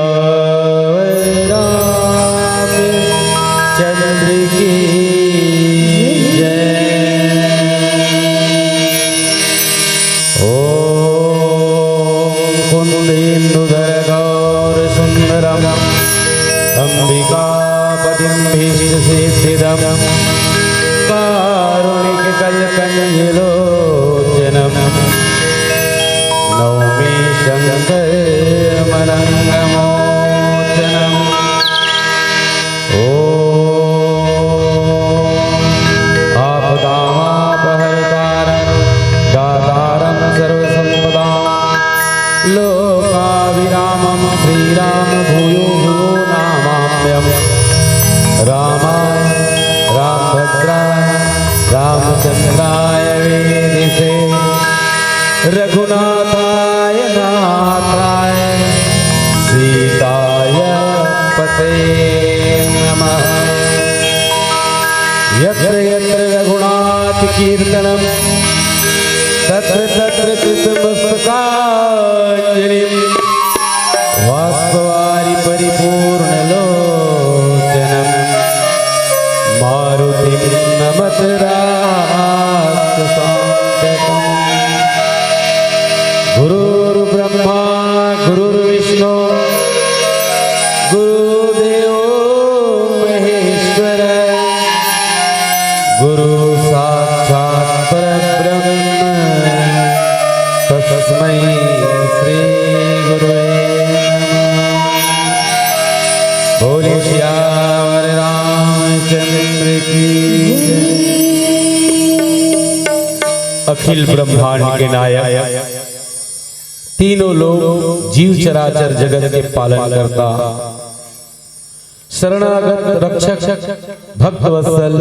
सियावर रामचंद्र की जय। ओम कुंदेन्दुधर गौर सुंदरम अंबिकापतिं भीष्टसिद्धिदं कारुणिककल्पनिलोचनं नौमि शङ्करमनङ्गमोचनम्। आपदामापहर्तारं दातारं सर्वसम्पदां लोकाभिरामं श्रीराम भूयो भूयो नामाम्यहं। रामाय रामभद्राय रामचन्द्राय वेदिसे रघुनाथाय नाथाय सीताय पते नमः। यत्र यत्र रघुनाथ कीर्तनं तत्र तत्र कृतमस्तकाञ्जलिं वाष्पवारि परिपूर्णलोचनं मारुतिं नमत राक्षसान्तकम्। गुरुर्ब्रह्मा गुरुर्विष्णु गुरुदेवो महेश्वर गुरु साक्षात् परब्रह्म तस्मै श्री गुरुवे नमः। बोले श्याम रामचंद्र की जय। अखिल ब्रह्मांड के नायक तीनों लोग जीव चराचर जगत के पालन करता शरणागत रक्षक भक्त वत्सल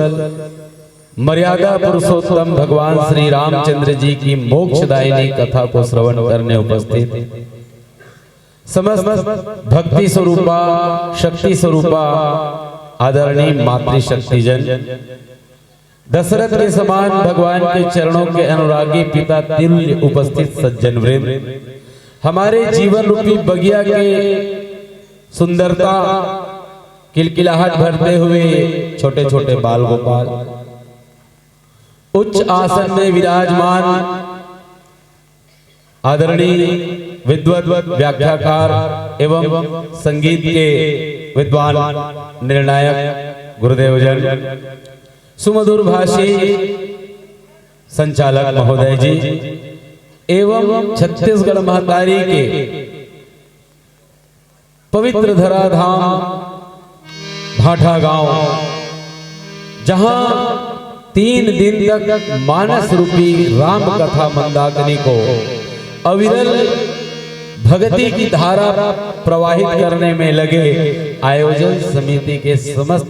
मर्यादा पुरुषोत्तम भगवान श्री रामचंद्र जी की मोक्षदायिनी कथा को श्रवण करने उपस्थित समस्त भक्ति स्वरूपा शक्ति स्वरूपा आदरणीय मातृशक्तिजन दशरथ के समान भगवान के चरणों के अनुरागी पिता तुल्य उपस्थित सज्जन वृंद हमारे जीवन रूपी बगिया के सुंदरता किलकिलाहट भरते हुए छोटे छोटे बाल गोपाल उच्च आसन में विराजमान आदरणीय विद्वत व्याख्याकार एवं संगीत के विद्वान निर्णायक गुरुदेवजन सुमधुर भाषी संचालक महोदय जी एवं छत्तीसगढ़ महतारी के पवित्र धराधाम भाठा गांव जहां 3 दिन तक मानस रूपी राम कथा मंदाकिनी को अविरल भक्ति की धारा प्रवाहित करने में लगे आयोजन समिति के समस्त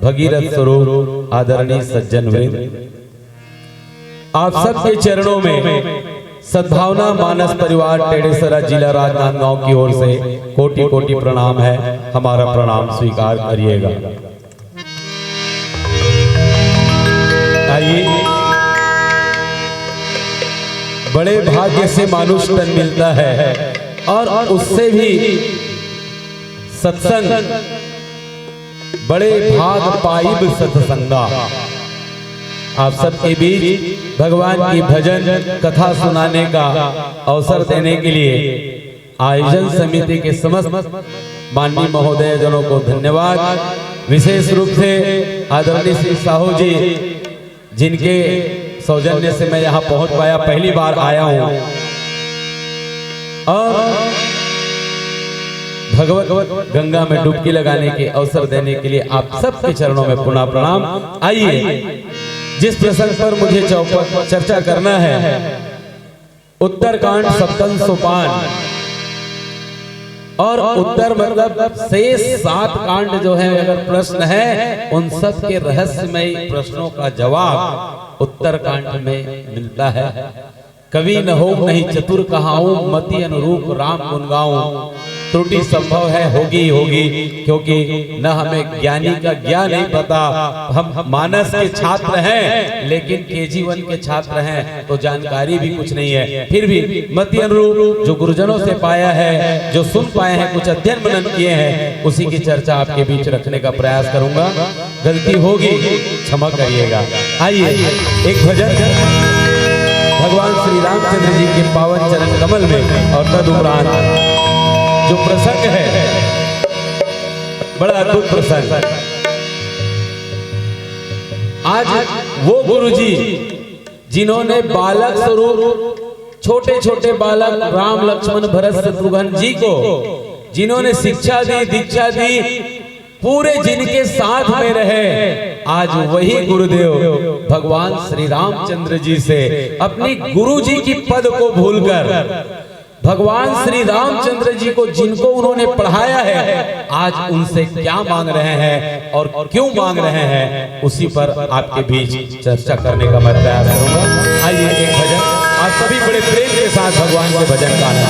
भगीरथ स्वरूप आदरणीय सज्जन वृंद आप सबके चरणों में सद्भावना मानस परिवार टेढ़ेसरा जिला राजनांदगांव की ओर से कोटि कोटि प्रणाम है। हमारा प्रणाम स्वीकार करिएगा। आइए बड़े भाग्य से मानुष तन मिलता है और उससे भी सत्संग बड़े भाग पाइब सत्संगा। आप सबके बीच भगवान की भजन कथा सुनाने का अवसर देने के लिए आयोजन समिति के समस्त माननीय महोदय जनों को धन्यवाद। विशेष रूप से आदरणीय श्री साहू जी जिनके सौजन्य से मैं यहाँ पहुँच पाया, पहली बार आया हूँ और भगवत गंगा में डुबकी लगाने के अवसर देने के लिए आप सबके चरणों में पुनः प्रणाम। आइए जिस प्रसंग पर मुझे चर्चा करना है उत्तरकांड सप्तम सोपान और उत्तर मतलब शेष 7 कांड जो है अगर प्रश्न है उन सब के रहस्यमय प्रश्नों का जवाब उत्तरकांड में मिलता है। कवि न हो नहीं चतुर कहाऊं मति अनुरूप राम गुण गाऊं त्रुटि संभव है, होगी ही होगी, क्योंकि न हमें ज्ञानी का ज्ञान नहीं पता। हम मानस के छात्र हैं, लेकिन KG1 के छात्र हैं, तो जानकारी भी कुछ नहीं है। फिर भी मति अनुरूप जो गुरुजनों से पाया है, जो सुन पाए हैं, कुछ अध्ययन मनन किए हैं, उसी की चर्चा आपके बीच रखने का प्रयास करूंगा। गलती होगी क्षमा करिएगा। आइए एक भजन भगवान श्री रामचंद्र जी के पावन चरण कमल में और तदुपरांत जो प्रसंग है, बड़ा अद्भुत प्रसंग। आज वो गुरुजी जिन्होंने बालक स्वरूप छोटे छोटे बालक राम लक्ष्मण भरत शत्रुघ्न जी को जिन्होंने शिक्षा दी, दीक्षा दी, पूरे जिनके साथ में रहे, आज वही गुरुदेव भगवान श्री रामचंद्र जी से अपनी गुरु जी की पद को भूलकर भगवान श्री रामचंद्र जी को जिनको उन्होंने पढ़ाया है, आज उनसे क्या मांग रहे हैं और क्यों मांग रहे हैं, उसी पर आपके बीच चर्चा करने का मैं प्रयास करूंगा। आइए एक भजन आप सभी बड़े प्रेम के साथ भगवान के भजन गाना।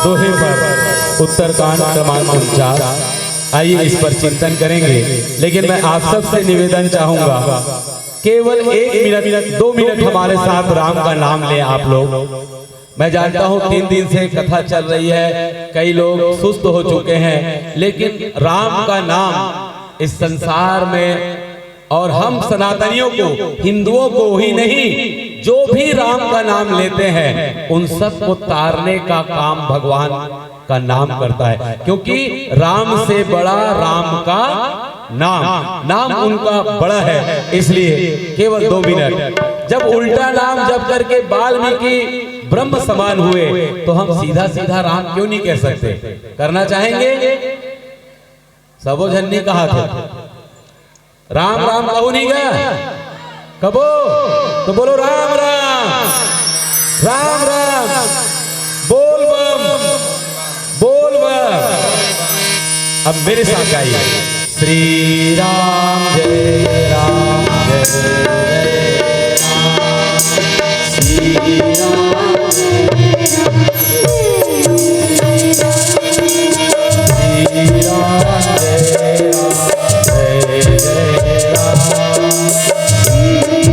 दोहे पर उत्तरकांड क्रमांक 49। आइए इस पर चिंतन करेंगे, लेकिन मैं आप सबसे निवेदन चाहूंगा केवल 1 मिनट 2 मिनट हमारे साथ राम का नाम लें आप लोग। मैं जानता हूं 3 दिन से कथा चल रही है, कई लोग सुस्त हो चुके हैं, लेकिन राम का नाम इस संसार में और हम सनातनियों को, हिंदुओं को ही नहीं, जो भी राम का नाम लेते हैं उन सब को तारने का काम भगवान का नाम करता है, क्योंकि राम से बड़ा राम का नाम उनका बड़ा है। इसलिए केवल 2 मिनट, जब उल्टा नाम जप करके वाल्मीकि ब्रह्म समान हुए तो हम सीधा सीधा राम क्यों नहीं कह सकते? करना चाहेंगे? सबो जन ने कहा था राम राम कहू नहीं गया कबो, तो बोलो राम राम राम राम, बोल बम बोल बम। अब मेरे साथ गाइए, श्री राम जय राम जय जय राम, श्री राम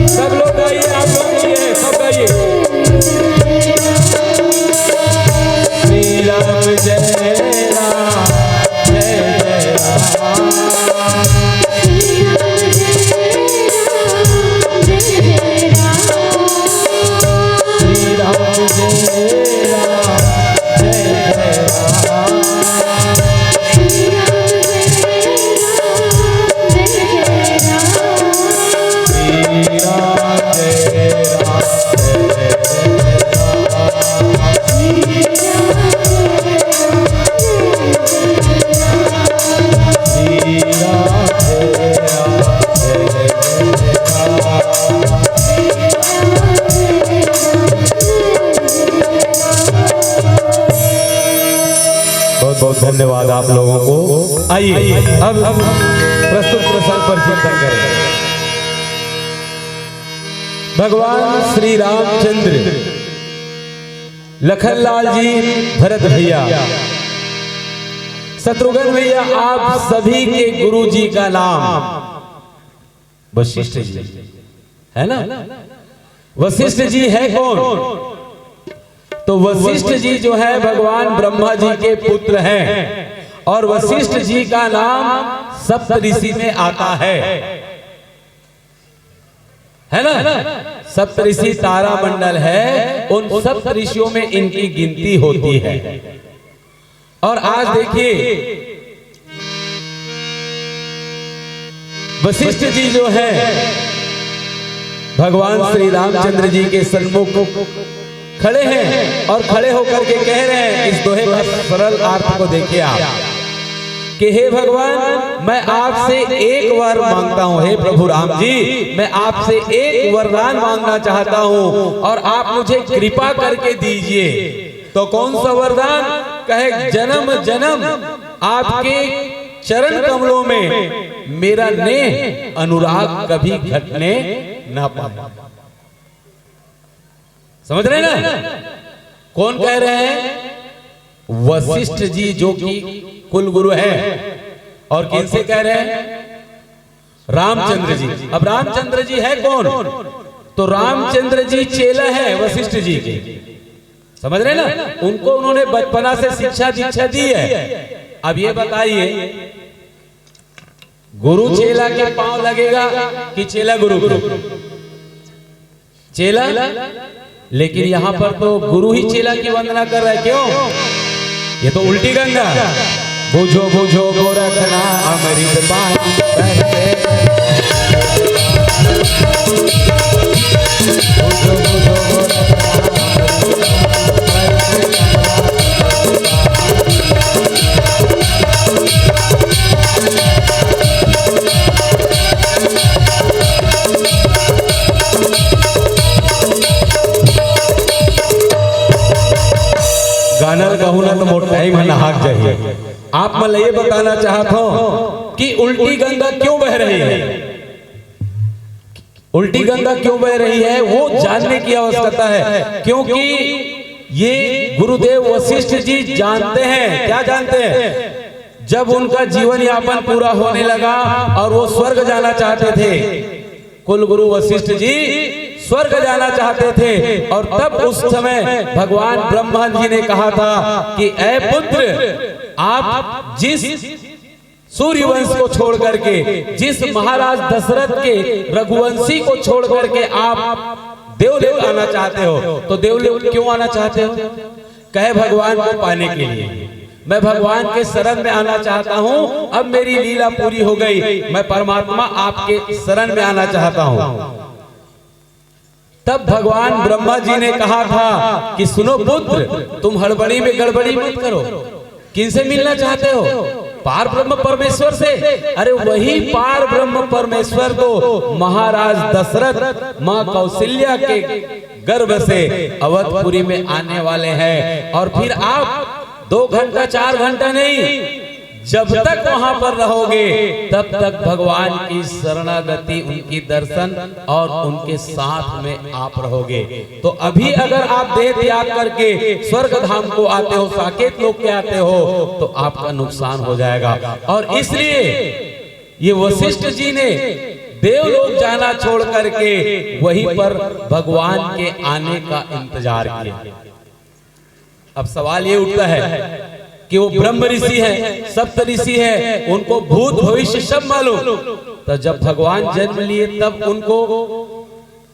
सब लोग गाइए, आप लोग गाइए, सब गाइए, श्री राम जय राम जय जय राम, श्री राम जय राम जय राम, बहुत धन्यवाद आप लोगों को। आइए अब प्रस्तुत प्रसंग पर चिंतन करें। भगवान श्री रामचंद्र, लखनलाल जी, भरत भैया, शत्रुघ्न भैया, आप सभी के गुरु जी का नाम वशिष्ठ जी है ना? वशिष्ठ जी है कौन? तो वशिष्ठ जी जो है भगवान ब्रह्मा जी के पुत्र हैं, और वशिष्ठ जी का नाम सप्तऋषि में आता है ना? सप्तऋषि तारा मंडल है, उन सप्तऋषियों में इनकी गिनती होती है। और आज देखिए वशिष्ठ जी जो है भगवान श्री रामचंद्र जी के सन्मुख खड़े हैं और खड़े होकर के कह रहे हैं, इस दोहे का सरल अर्थ को देखिए आप, कि हे भगवान, मैं आपसे एक वर मांगता हूँ, हे प्रभु राम जी, मैं आपसे एक वरदान मांगना चाहता हूँ और आप मुझे कृपा करके दीजिए। तो कौन सा वरदान? कहे, जन्म जन्म आपके चरण कमलों में मेरा नेह अनुराग कभी घटने ना पाए। समझ रहे ना? कौन कह रहे हैं? वशिष्ठ जी, जो कि कुल गुरु हैं। और किनसे कह रहे हैं? रामचंद्र जी। अब रामचंद्र जी है कौन? तो रामचंद्र जी चेला है वशिष्ठ जी के। समझ रहे ना? उनको उन्होंने बचपना से शिक्षा दीक्षा दी है। अब ये बताइए, गुरु चेला के पांव लगेगा कि चेला गुरु को? चेला। लेकिन यहां पर तो गुरु ही चेला की वंदना कर रहा है। क्यों? ये तो उल्टी गंगा। बुझो बुझो गोरखना अमृत पानी बहते, बुझो बुझो गाना कहूँ ना तो मोटा ही में नहाक जाइए। आप मैं ये बताना चाहता हूं कि उल्टी गंगा क्यों बह रही है, उल्टी गंगा क्यों बह रही है वो जानने की आवश्यकता है। क्योंकि ये गुरुदेव वशिष्ठ जी जानते हैं। क्या जानते हैं? जब उनका जीवन यापन पूरा होने लगा और वो स्वर्ग जाना चाहते थे, कुल गुरु वशिष्ठ जी स्वर्ग जाना चाहते थे, और तब उस समय भगवान ब्रह्मा जी ने कहा था कि ऐ पुत्र, आप जिस सूर्यवंश को छोड़ करके, जिस महाराज दशरथ के रघुवंशी को छोड़ करके आप देवलोक आना चाहते हो, तो देवलोक क्यों आना चाहते हो? कहे भगवान को पाने के लिए। मैं भगवान के शरण में आना चाहता हूँ, अब मेरी लीला पूरी हो गई, मैं परमात्मा आपके शरण में आना चाहता हूँ। तब भगवान ब्रह्मा जी ने कहा था कि सुनो पुत्र, तुम हड़बड़ी में गड़बड़ी मत करो। किनसे मिलना चाहते हो? पार ब्रह्म परमेश्वर से। अरे वही पार ब्रह्म परमेश्वर तो महाराज दशरथ माँ कौशल्या के गर्भ से अवधपुरी में आने वाले हैं। और फिर आप 2 घंटा 4 घंटा नहीं, जब तक वहां पर रहोगे तब तक भगवान की शरणागति, उनकी दर्शन और उनके साथ में आप रहोगे। तो अभी अगर आप देह त्याग करके स्वर्ग धाम को आते हो, साकेत लोक के आते हो, तो आपका नुकसान हो जाएगा। और इसलिए ये वशिष्ठ जी ने देवलोक जाना छोड़ करके वहीं पर भगवान के आने का इंतजार किया। अब सवाल ये उठता है कि वो ब्रह्म ऋषि हैं, सप्त ऋषि हैं, उनको भूत भविष्य सब मालूम, तो जब भगवान जन्म लिए तब उनको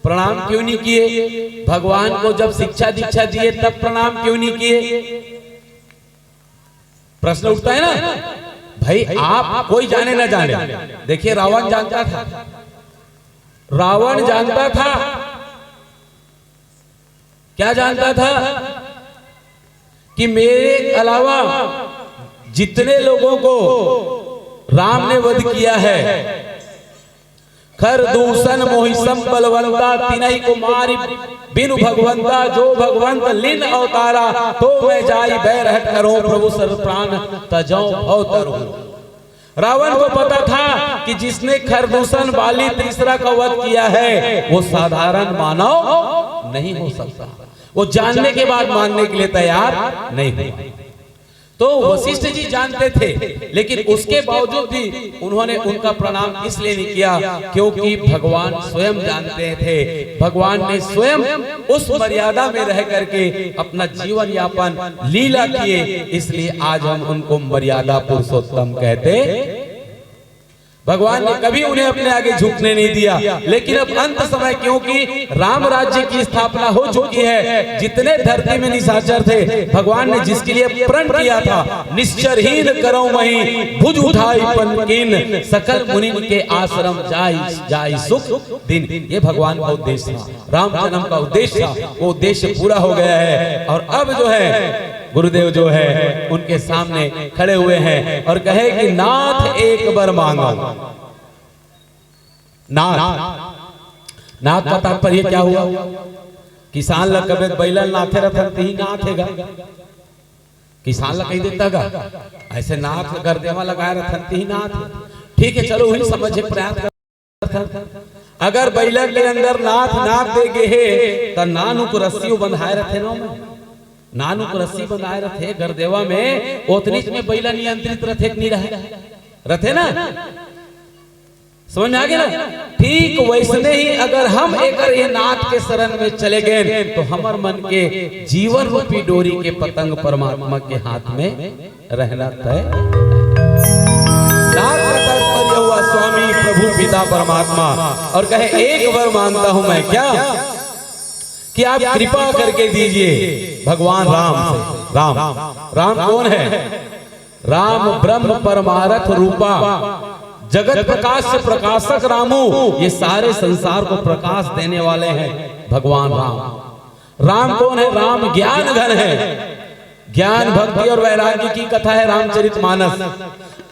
प्रणाम क्यों नहीं किए? भगवान को जब शिक्षा दीक्षा दिए तब प्रणाम क्यों नहीं किए? प्रश्न उठता है ना भाई। आप कोई जाने ना जाने, देखिए रावण जानता था, रावण जानता था, क्या जानता था कि मेरे अलावा जितने लोगों को राम ने वध किया है, खर दूषण मोहिसम बलवंता तिनहि को मारि बिनु भगवंता, जो भगवंत लीन अवतारा तो मैं जाई बैर हट करो प्रभु सर्व प्राण तजौ अवतरो। रावण को पता था कि जिसने खरदूषण बाली तीसरा का वध किया है वो साधारण मानव नहीं हो सकता। वो जानने के बाद मानने के लिए तैयार नहीं हुआ। तो वशिष्ठ जी जानते थे, लेकिन उसके बावजूद भी उन्होंने उनका प्रणाम इसलिए नहीं किया क्योंकि भगवान स्वयं जानते थे। भगवान ने स्वयं उस मर्यादा में रह करके अपना जीवन यापन लीला किए, इसलिए आज हम उनको मर्यादा पुरुषोत्तम कहते। भगवान ने कभी उन्हें अपने आगे झुकने नहीं दिया। लेकिन अब अंत समय, क्योंकि राम राज्य की स्थापना हो चुकी है, जितने धरती में निशाचर थे, भगवान ने जिसके लिए प्रण किया था, निश्चरहीन करो मही भुज उठाई पनकीन सकल मुनिन के आश्रम जाई सुख दिन। ये भगवान का उद्देश्य था, राम जन्म का उद्देश्य था, वो उद्देश्य पूरा हो गया है। और अब जो है गुरुदेव जो है उनके सामने खड़े हुए हैं और कहे कि नाथ एक बार मांगो। नाथ का तात्पर्य क्या हुआ? किसान लग कबे बैलन नाथे रथन ही नाथ हैगा, किसान लग कही देता गा, ऐसे नाथ कर देवा लगाए रथन ही नाथ। ठीक है, चलो वही समझे प्रयास कर। अगर बैलन के अंदर नाथ देगे है तो नानू को रस्सी बंधाए रथे नो में, नानू को रस्सी बंधाए रथे गरदेवा में, ओतनीच में बैला नियंत्रित रथे नहीं रहे ना। समझ में आ गया ना? ठीक वैसने ही अगर हम एक ये नाथ के शरण में चले गए तो हमार मन के जीवन रूपी डोरी के पतंग परमात्मा के हाथ में रहना तय। नाथ का तात्पर्य हुआ स्वामी प्रभु पिता परमात्मा। और कहे एक बार मांगता हूं मैं क्या, कि आप कृपा करके दीजिए भगवान राम से। राम कौन है? राम ब्रह्म परमारथ रूपा जगत प्रकाश से प्रकाशक रामू, ये सारे संसार को प्रकाश देने वाले हैं भगवान राम। राम कौन है? राम ज्ञान घन है। ज्ञान भक्ति और वैराग्य की कथा है रामचरितमानस,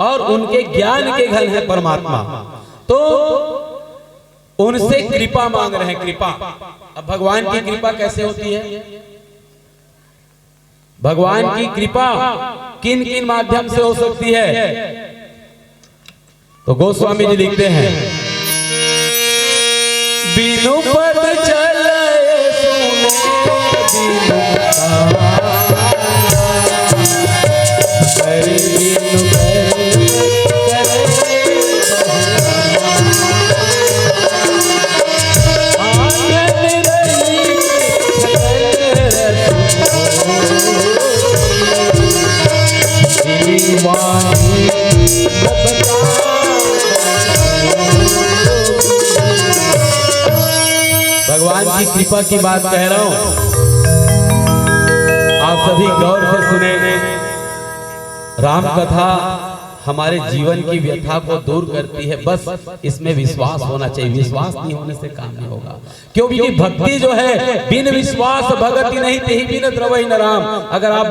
और उनके ज्ञान के घन है परमात्मा। तो उनसे कृपा मांग रहे हैं, कृपा। अब भगवान की कृपा कैसे होती है? भगवान की कृपा किन किन माध्यम से हो सकती है? तो गोस्वामी जी लिखते हैं, बिनु पद चले सुने बिनु की कृपा की बात कह रहा हूं, आप सभी गौर से सुने। राम कथा हमारे जीवन की व्यथा को दूर करती है, बस इसमें विश्वास होना चाहिए। विश्वास नहीं होने से काम नहीं होगा, क्योंकि भक्ति जो है बिन विश्वास भगति नहीं तेहि बिन द्रवहि न राम। अगर आप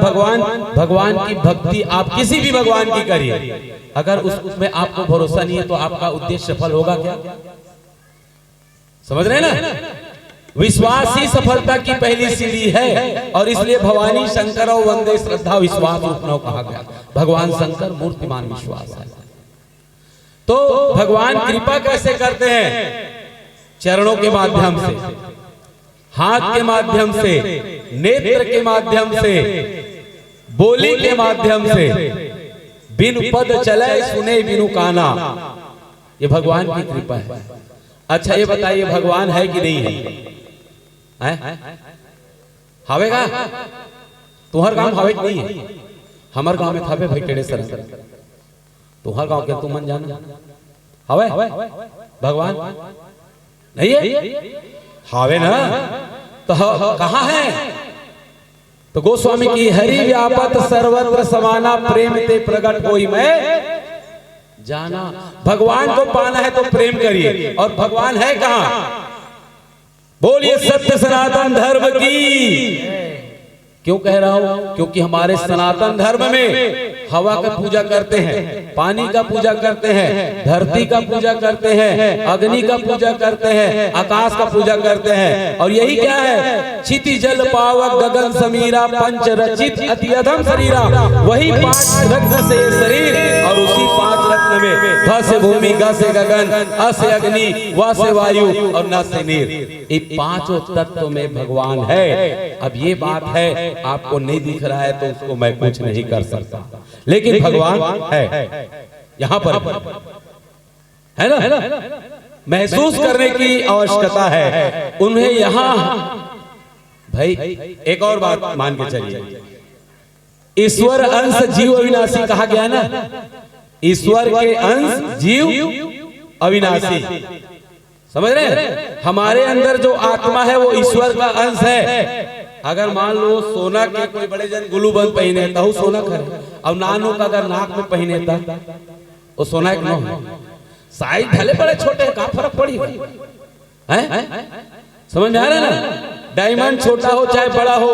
भगवान की भक्ति आप किसी भी भगवान की करिए, अगर उसमें आपको भरोसा नहीं है तो आपका उद्देश्य सफल होगा क्या? समझ रहे हैं ना? विश्वास ही सफलता की पहली सीढ़ी है, और इसलिए भवानी शंकर और वंदे श्रद्धा विश्वास उपनव कहा गया। भगवान शंकर मूर्तिमान विश्वास है। तो भगवान कृपा कैसे करते हैं? चरणों के माध्यम से, हाथ के माध्यम से, नेत्र के माध्यम से, बोली के माध्यम से, बिनु पद चले सुने बिनु काना। ये भगवान की कृपा है। अच्छा ये बताइए, भगवान है कि नहीं है? हवेगा तुहर गांव हवे नहीं है? हमार गांव में थावे भाई टेढ़े सर तुहर गांव के तुम मन जाना हवे भगवान नहीं है? हवे ना? तो कहाँ है? तो गोस्वामी की हरि व्यापत सर्वत्र समाना प्रेम ते प्रगट होई मैं जाना। भगवान को पाना है तो प्रेम करिए, और भगवान है कहाँ? बोलिए सत्य सनातन धर्म की। क्यों कह रहा हूं? क्योंकि हमारे सनातन धर्म में हवा का पूजा करते हैं, पानी का पूजा करते हैं, धरती का पूजा करते हैं, अग्नि का पूजा करते हैं, आकाश का पूजा करते हैं। और यही क्या है? क्षिति जल पावक गगन समीरा पंच रचित अति अधम शरीरा। वही 5 रत्न से शरीर, और उसी 5 रत्न में ध से भूमि, ग से गगन, अ से अग्नि, व से वायु और न से नीर। ये 5 तत्व में भगवान है। अब ये बात है, आपको नहीं दिख रहा है तो उसको मैं कुछ नहीं कर सकता, लेकिन भगवान है यहां पर, है ना? महसूस करने की आवश्यकता है उन्हें यहां। भाई एक और बात मान के चलिए, ईश्वर अंश जीव अविनाशी कहा गया ना। ईश्वर के अंश जीव अविनाशी, समझ रहे हैं? हमारे अंदर जो आत्मा है वो ईश्वर का अंश है। अगर मान लो सोना के कोई बड़े जन गुलूबंद पहने तो सोना करे, अब नानू का अगर नाक में पहने वो सोना एक नो है। साइज भले बड़े छोटे का फर्क पड़ी है? समझ में आ रहा है ना? डायमंड छोटा हो चाहे बड़ा हो,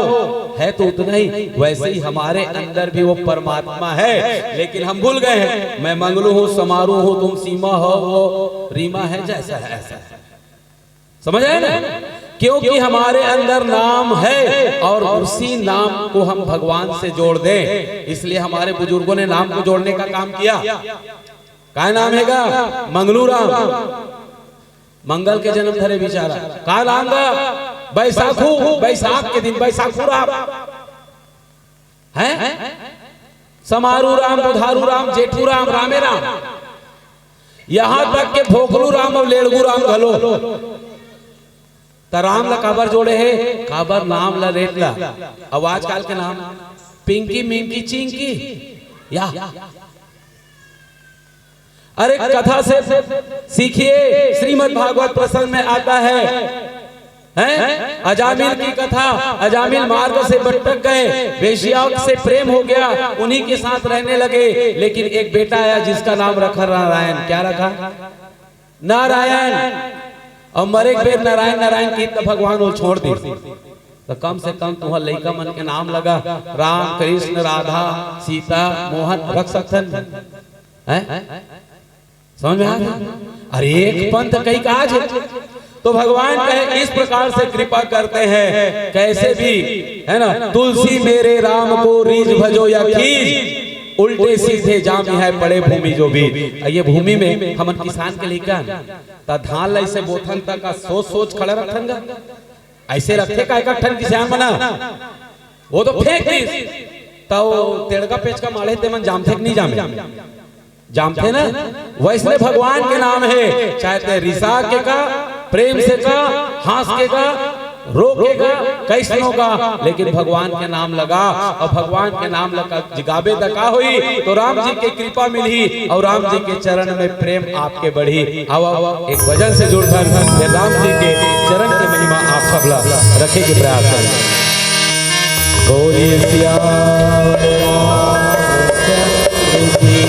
है तो उतना ही। वैसे ही हमारे अंदर भी वो परमात्मा है, लेकिन हम भूल गए हैं। मैं मंगलू हूँ, समारू हूँ, तुम सीमा हो, वो रीमा है, जैसा है ऐसा है। समझ आए ना? क्योंकि हमारे अंदर नाम है, और उसी नाम को हम भगवान से जोड़ दें। इसलिए हमारे बुजुर्गों ने नाम को जोड़ने का काम किया। क्या नाम हैगा? मंगलू राम। मंगल के जन्म धरे बिचारा। का नाम गा? बैसाखू, बैसाख के दिन बैसाखू राम है। समारू राम, बुधारू राम, जेठू राम, रामे राम, यहां तक के भोकलू राम और लेड़गू राम घलो। तो राम ला काबर जोड़े है? काबर नाम ला रेट ला। अब आजकल के नाम पिंकी मिंकी चिंकी या अरे कथा से सीखिए। श्रीमद् भागवत प्रसंग में आता है, अजामिल की कथा। अजामिल मार्ग से भटक गए, वेश्याओं से प्रेम हो गया, उन्हीं के साथ रहने लगे। लेकिन एक बेटा आया जिसका नाम रखा नारायण। क्या रखा? नारायण। और मरे बेर नारायण नारायण की तो भगवान वो छोड़ दी। तो कम से कम तुम्हारा लड़का मन के नाम लगा राम, कृष्ण, राधा, सीता, मोहन रख सकते हैं? समझ में आ गया? अरे एक पंथ कई काज है। तो भगवान कहे इस प्रकार से कृपा करते हैं, कैसे भी, है ना? तुलसी मेरे राम को रीझ भजो या खींच, उल्टे सीधे जामी है पड़े भूमि जो भी। ये भूमि में हम किसान के लेकर ता धान ला ऐसे बोथन तक का सोच सोच खड़ा रखेंगे। ऐसे रखे का इकट्ठन किसान बना, वो तो फेंक दी। तो तेड़का पेच का माले ते मन जामथे नहीं जामे जामथे ना। वैसे भगवान के नाम है, चाहे ते रिसा के का, प्रेम से का, हंस के का, रोकेगा कैसनों का, लेकिन भगवान के नाम लगा। और भगवान के नाम लगा जिगाबे दका हुई तो राम जी की कृपा मिली, और राम जी के चरण में प्रेम आपके बढ़ी। अब एक भजन से जुड़कर राम जी के चरण की महिमा आप तबला रखे के प्रयास करें। बोलिए सियावर रामचंद्र की।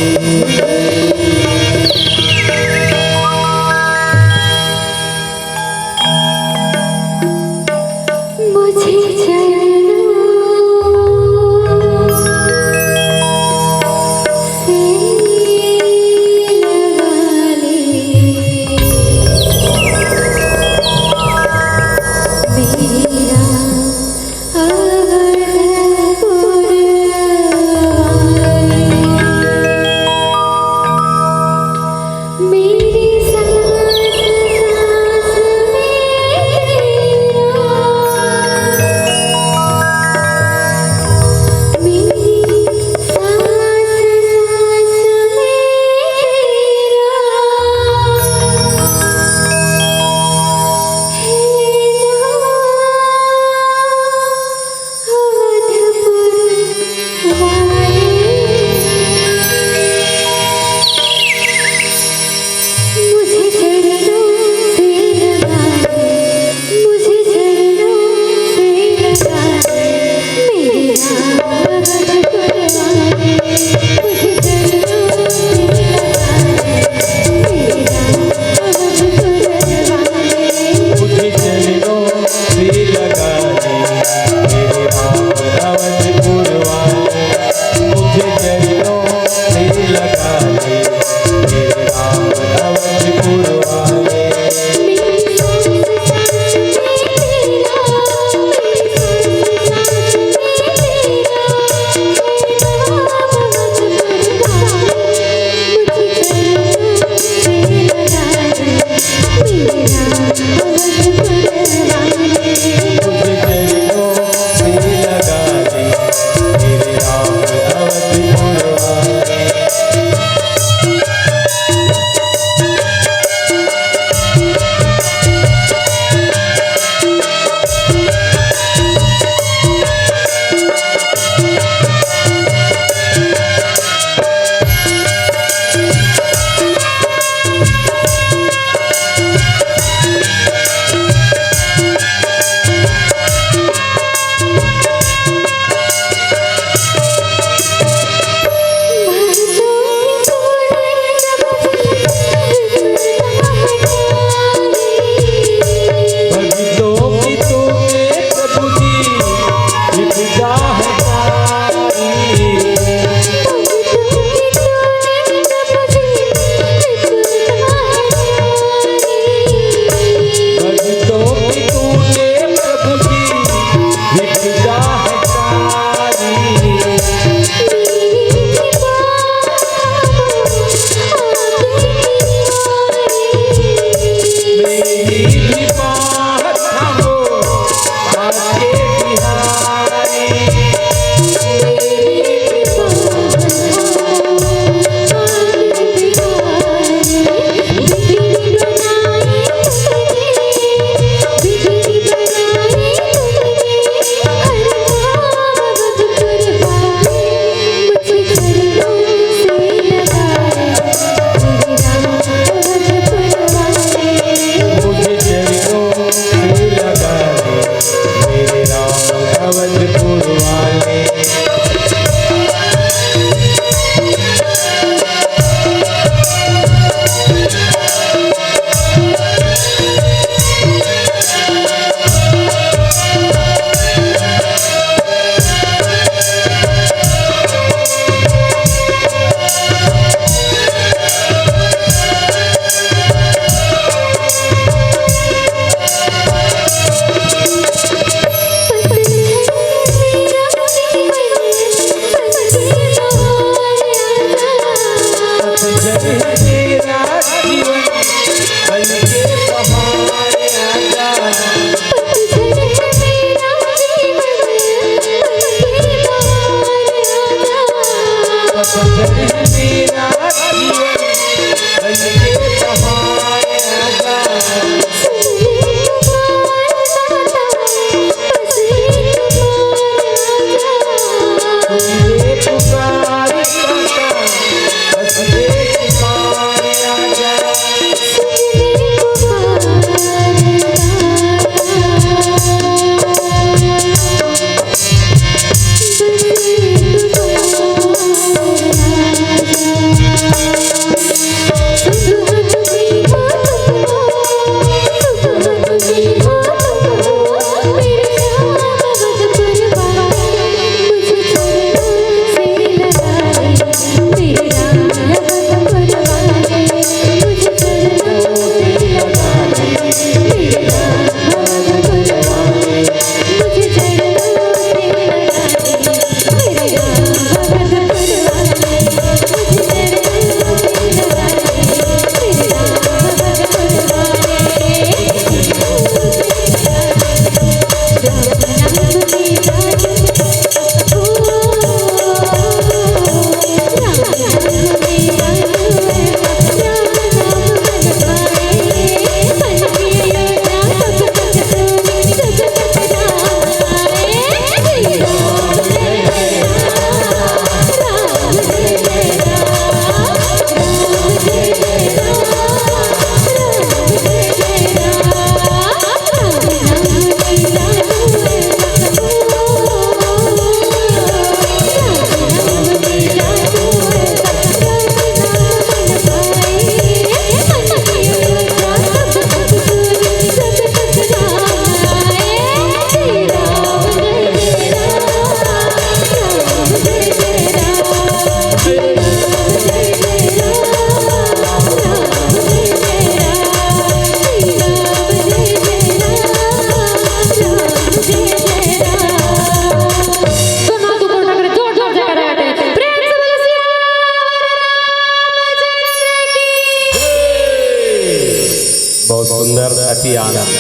अति आनंद।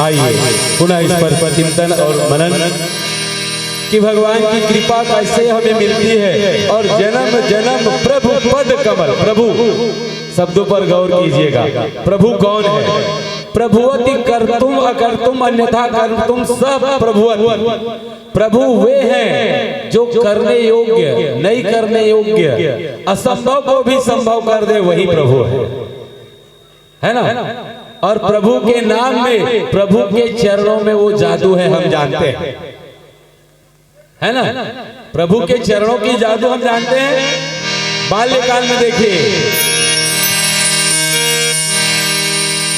आइए पुनः इस पर चिंतन और मनन कि भगवान की कृपा कैसे हमें मिलती है। और जन्म जन्म प्रभु पद कमल, प्रभु शब्दों पर गौर कीजिएगा। प्रभु कौन है? प्रभुवति करतुम अकर्तुम अन्यथा करतुम सब प्रभुवति। प्रभु वे हैं जो करने योग्य, नहीं करने योग्य, असंभव को भी संभव कर दे, वही प्रभु है ना। और प्रभु के नाम में, प्रभु के चरणों में वो जादू है, हम जानते हैं, है ना। प्रभु के चरणों की जादू हम जानते हैं। बाल्यकाल में देखिए,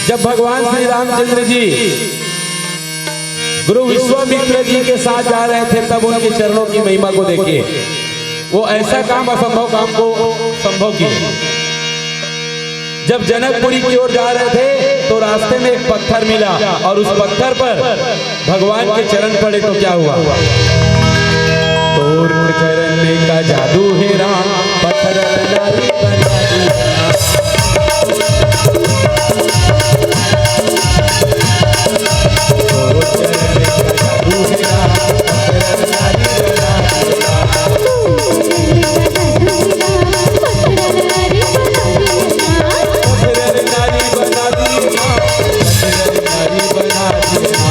जब भगवान श्री रामचंद्र जी गुरु विश्वामित्र जी के साथ जा रहे थे, तब उनके चरणों की महिमा को देखिए। वो ऐसा काम, असंभव काम को संभव किए। जब जनकपुरी की ओर जा रहे थे तो रास्ते में एक पत्थर मिला और उस पत्थर पर भगवान के चरण पड़े तो क्या हुआ? तोर चरण का जादू है राम, पत्थर नारी बना दिया। तोर चरण का जादू है राम, पत्थर नारी बना दिया। पत्थर नारी बना दिया, पत्थर नारी बना दिया।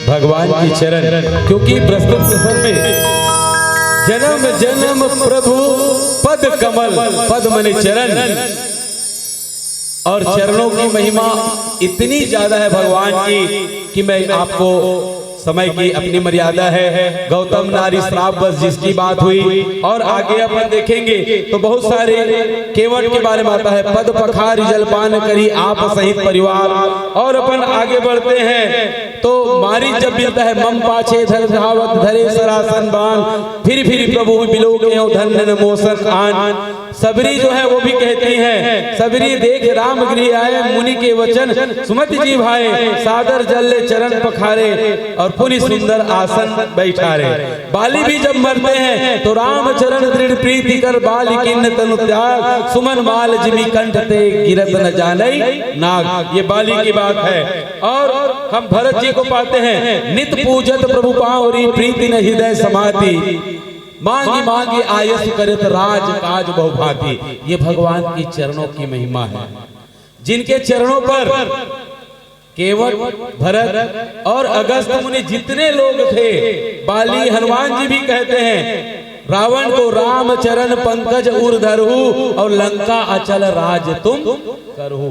भगवान की चरण, क्योंकि प्रस्तुत प्रसंग में जन्म जन्म प्रभु पद कमल, पद मने चरण, और चरणों की महिमा इतनी ज्यादा है भगवान की कि मैं आपको, समय की अपनी मर्यादा है। गौतम नारी श्राप बस जिसकी बात हुई, और आगे अपन देखेंगे तो बहुत सारे केवट के बारे में आता है। पद पखारी जलपान करी आप सहित परिवार। और अपन आगे बढ़ते हैं तो मारी जब मिलता है, मम पाछे धर धावत धरे सरासन बान, फिर प्रभु बिलोक धन मोसन आन। सबरी जो है वो भी कहती है, सबरी देख राम गृह आए, मुनि के वचन सुमति जी भाए, सादर जल चरण पखारे और पुनि सुंदर आसन बैठारे। बाली भी जब मरते हैं तो राम चरण दृढ़ प्रीति कर, बाली किन्न तनु त्याग, सुमन माल जिमी कंठ ते गिरत न जाने नाग। ये बाली की बात है। और हम भरत जी को पाते हैं, नित पूजत प्रभु पावरी, प्रीति न हृदय समाधि, मांगी मांगी आयस करत राज काज बहुभांति। ये भगवान की चरणों की महिमा है, जिनके चरणों पर केवट, भरत और अगस्त मुनि जितने लोग थे, बाली, हनुमान जी भी कहते हैं, रावण को राम चरण पंकज उर धरहु, और लंका अचल राज तुम करहु।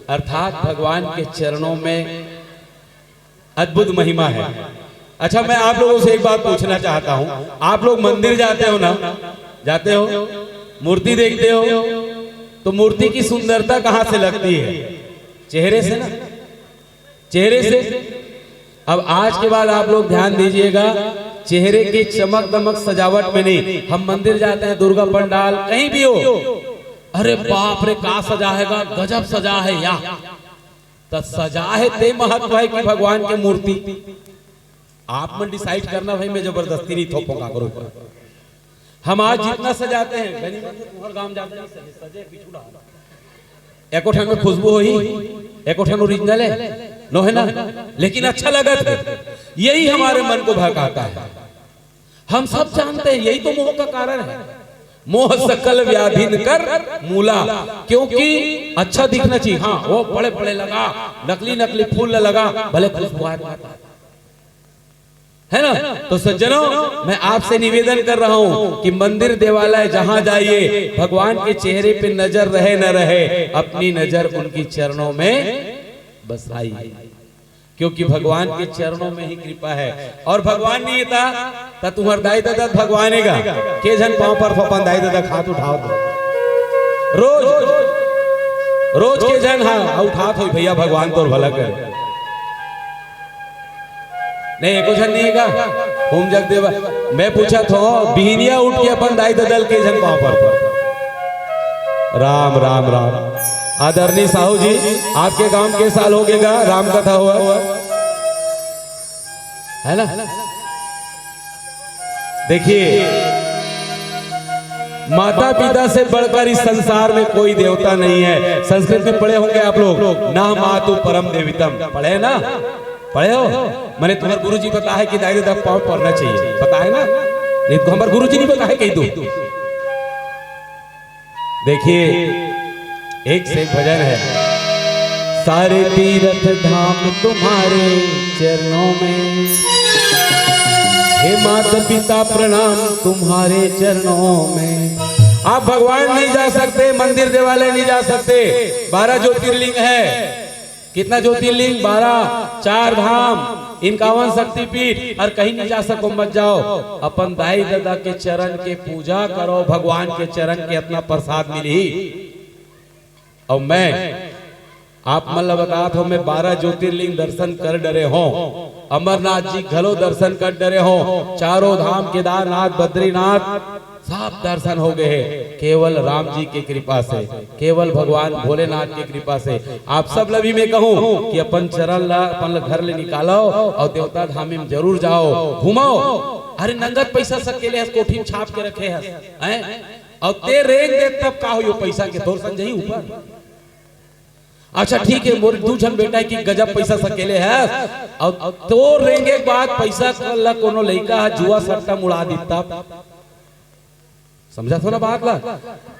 अर्थात भगवान के चरणों में अद्भुत महिमा है। अच्छा, मैं आप लोगों से एक बात पूछना चाहता हूं। आप लोग मंदिर जाते हो ना, जाते हो, मूर्ति देखते हो, तो मूर्ति की सुंदरता कहां से लगती है? चेहरे से ना, चेहरे से। अब आज के बाद आप लोग ध्यान दीजिएगा, चेहरे की चमक दमक सजावट में नहीं। हम मंदिर जाते हैं, दुर्गा पंडाल कहीं भी हो, अरे बाप रे का सजा है, गजब सजा है, या तो सजा है ते महत्व है कि भगवान की मूर्ति। आप में डिसाइड करना भाई, मैं जबरदस्ती नहीं थोपूंगा करो। हम आज जितना सजाते हैं, गनीमत से तुम्हारे गांव जाते हैं, सजे पिछुड़ा एको ठन में खुशबू होई, एको ठन ओरिजिनल है नो, है ना, लेकिन अच्छा लगा था। यही हमारे मन को भड़काता है। हम सब जानते हैं यही तो मोह का कारण है। मोह सकल व्याधिन कर मूला, क्योंकि अच्छा दिखना चाहिए। हाँ, वो बड़े बड़े लगा, नकली नकली फूल लगा, भले खुशबू है ना। तो सज्जनों, मैं आपसे निवेदन कर रहा हूं कि मंदिर देवालय जहां जाइए, भगवान के चेहरे पे नजर रहे न रहे, अपनी नजर उनकी चरणों में बसाइए, क्योंकि भगवान के चरणों में ही कृपा है। और भगवान नहीं था तुम्हार दाई दादा भगवान के जन पांव पर फपन दाई दादा खात उठाओ, रोज रोज के जन हाँ उठात हो भैया, भगवान तो भला करे नहीं, एको जन नहीं है। ओम जगदेव। मैं पूछा था बिहनिया उठ के अपन दाई ददल के जन पाँव पर। राम राम राम। आदरणीय साहू जी, आपके गांव के साल हो गएगा राम कथा हुआ है ना? देखिए, माता पिता से बढ़कर इस संसार में कोई देवता नहीं है। संस्कृत में पढ़े होंगे आप लोग, ना मातु परम देवितम। पढ़े ना? पढ़े हो? मैंने तुम्हारे गुरुजी बताया है कि दाई दादा पाँव पढ़ना चाहिए, पता है ना? नहीं तो हमारे गुरुजी नहीं बताया कही दो। देखिए, एक से एक भजन है, सारे तीर्थ धाम तुम्हारे चरणों में, हे माता पिता प्रणाम तुम्हारे चरणों में। आप भगवान नहीं जा सकते, मंदिर देवालय नहीं जा सकते। 12 ज्योतिर्लिंग है। कितना ज्योतिर्लिंग? 12, 4 धाम, 51 शक्तिपीठ, और कहीं नहीं जा सको मत जाओ। अपन दाई दादा के चरण के पूजा करो, भगवान के चरण के अपना प्रसाद मिली। और मैं आप मतलब बता तो मैं 12 ज्योतिर्लिंग दर्शन कर डरे हो, अमरनाथ जी घलो दर्शन कर डरे हो, चारों धाम केदारनाथ बद्रीनाथ सब दर्शन हो गए केवल राम जी की कृपा से, केवल भगवान भोलेनाथ की कृपा से। आप सब लभी में कहूं कि अपन चरण ला अपन घर ले निकालो और देवता धाम में जरूर जाओ, घुमाओ। अरे नंगत पैसा सकेले कोठी में छाप के रखे हैं और ते रेंग दे तब का हो पैसा के तोर संजई ऊपर। अच्छा ठीक है, मोर दूजन बेटा की गजब पैसा सकेले है और तो रेंगे बाद पैसा ला कोनो लइका जुआ सट्टा मुड़ा दीता। समझा थो ना बात ला?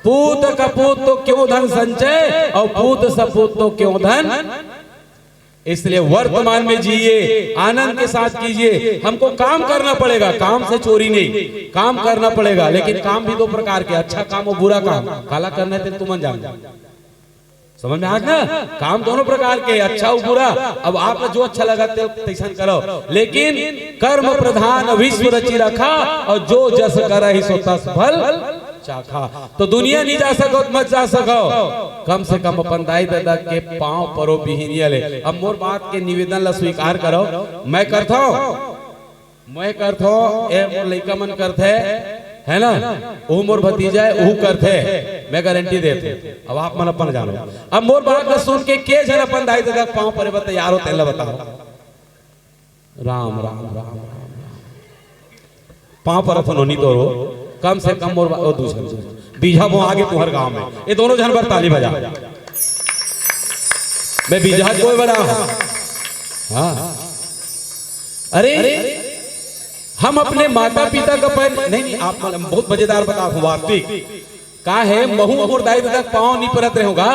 पूत कपूत तो क्यों धन संचय और पूत सपूत तो क्यों धन। इसलिए वर्तमान में जिए, आनंद के साथ कीजिए। हमको काम करना पड़ेगा, काम से चोरी नहीं, काम करना पड़ेगा। लेकिन काम भी 2 प्रकार के, अच्छा काम और बुरा काम। काला करना है तुम जान, समझ में आ ना? काम दोनों प्रकार के, अच्छा और बुरा। अब आपको जो अच्छा लगा तैसा करो, लेकिन कर्म प्रधान विश्व रची रखा और जो जस कर सो तस फल चाखा। तो दुनिया नहीं जा सको, मत जा सको, कम से कम अपन दाई दादा के पांव परो बिहनिया ले। अब मोर बात के निवेदन ला स्वीकार करो। मैं करता ए मोर लइका मन करते है ना, वो मोर भतीजा है वो करते, मैं गारंटी देते। अब आप मन अपन जानो। अब मोर बात को सुन के जन अपन दाई दादा पांव परे बता यारो तेला बताओ। राम राम राम राम पांव पर थोनी तो कम से कम मोर ओ दूसरा बीजा वो आगे तुहर गांव में ये दोनों जन पर ताली बजा। मैं बीजा कोई बड़ा हाँ। अरे हम अपने माता पिता का पैर नहीं, आप बहुत मजेदार बता वास्तविक का है। महू और दाई दादा पाँव नहीं परत रहे होगा,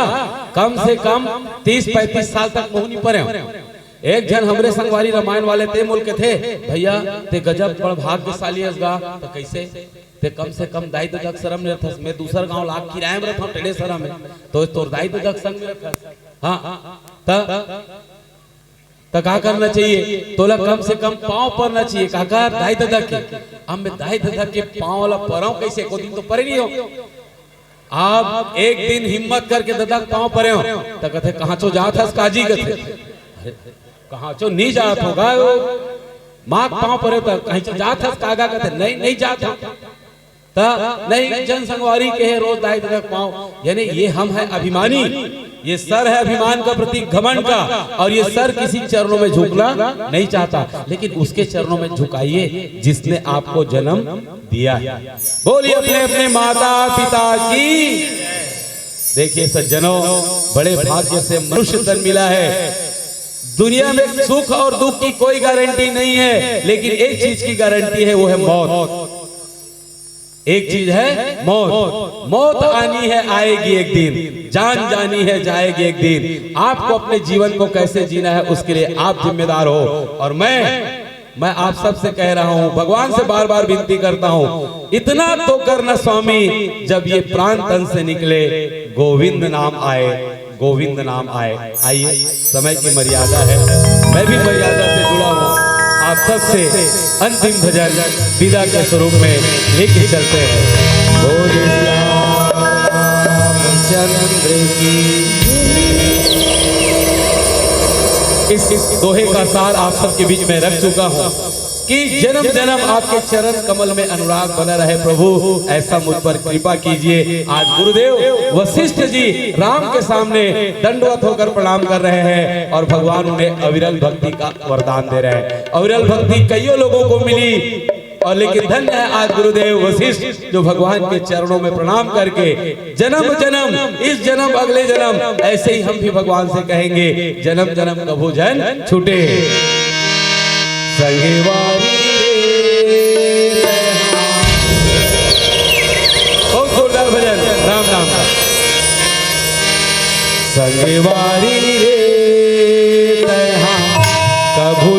कम से कम 30-35 साल तक महू नहीं परे हो। एक जन हमरे संगवारी रामायण वाले ते मुल्क के थे, भैया ते गजब बड़ भाग्यशाली है तो कैसे ते कम से कम दाई दादा शर्म में रहता। मैं दूसरा गांव लाख किराए में रहता हूँ टेढ़े शर्म में, तो तोर दाई दादा संग में रहता। हाँ तो क्या करना चाहिए? तोला कम से कम पाँव पड़ना चाहिए। काका दाई दादा के, हम दाई दादा के पाँव वाला पराओ कैसे? को दिन तो परे नहीं हो। आप एक दिन हिम्मत करके दादा पाँव परे हो तो कहते कहाँ चो जात है काजी कहते कहाँ चो नहीं जात होगा माँ पाँव परे तो कहीं चो जात है कागा कहते नहीं जात हो नहीं जन संगवारी के है रोज दाई दादा पाँव। यानी ये हम है अभिमानी, ये सर है अभिमान का प्रतीक घमंड का, और ये सर किसी चरणों में झुकना नहीं चाहता, लेकिन उसके चरणों में झुकाइए जिसने आपको जन्म दिया। बोलिए अपने अपने माता पिता की। देखिए सज्जनों, बड़े भाग्य से मनुष्य तन मिला है। दुनिया में सुख और दुख की कोई गारंटी नहीं है, लेकिन एक चीज की गारंटी है, वो है मौत। एक चीज है मौत। मौत आनी है, आएगी एक दिन, जान जानी है, जाएगी एक दिन। आपको अपने जीवन को कैसे जीना है उसके लिए आप जिम्मेदार हो। और मैं आप सबसे कह रहा हूं, भगवान से बार बार विनती करता हूं, इतना तो करना स्वामी जब ये प्राण तन से निकले गोविंद नाम आए, गोविंद नाम आए। आइए, समय की मर्यादा है, मैं भी मर्यादा से जुड़ा हूं। आप सबसे अंतिम भजन विदा के स्वरूप में लेके चलते हैं। बोले रामचंद्र की। इस दोहे का सार आप सबके बीच में रख चुका हूं। कि जन्म जन्म आपके चरण कमल में अनुराग बना रहे प्रभु, ऐसा मुझ पर कृपा कीजिए। आज गुरुदेव वशिष्ठ जी राम के सामने दंडवत होकर प्रणाम कर रहे हैं और भगवान उन्हें अविरल भक्ति का वरदान दे रहे हैं। अविरल भक्ति कईयों लोगों को मिली और लेकिन धन्य है आज गुरुदेव वशिष्ठ जो भगवान के चरणों में प्रणाम करके जन्म जन्म, इस जन्म अगले जन्म, ऐसे ही हम भी भगवान से कहेंगे जन्म जन्म कभू जन छूटे। संगवारी बहुत जोरदार भजन राम नाम का। संगवारी रे तहाँ कभू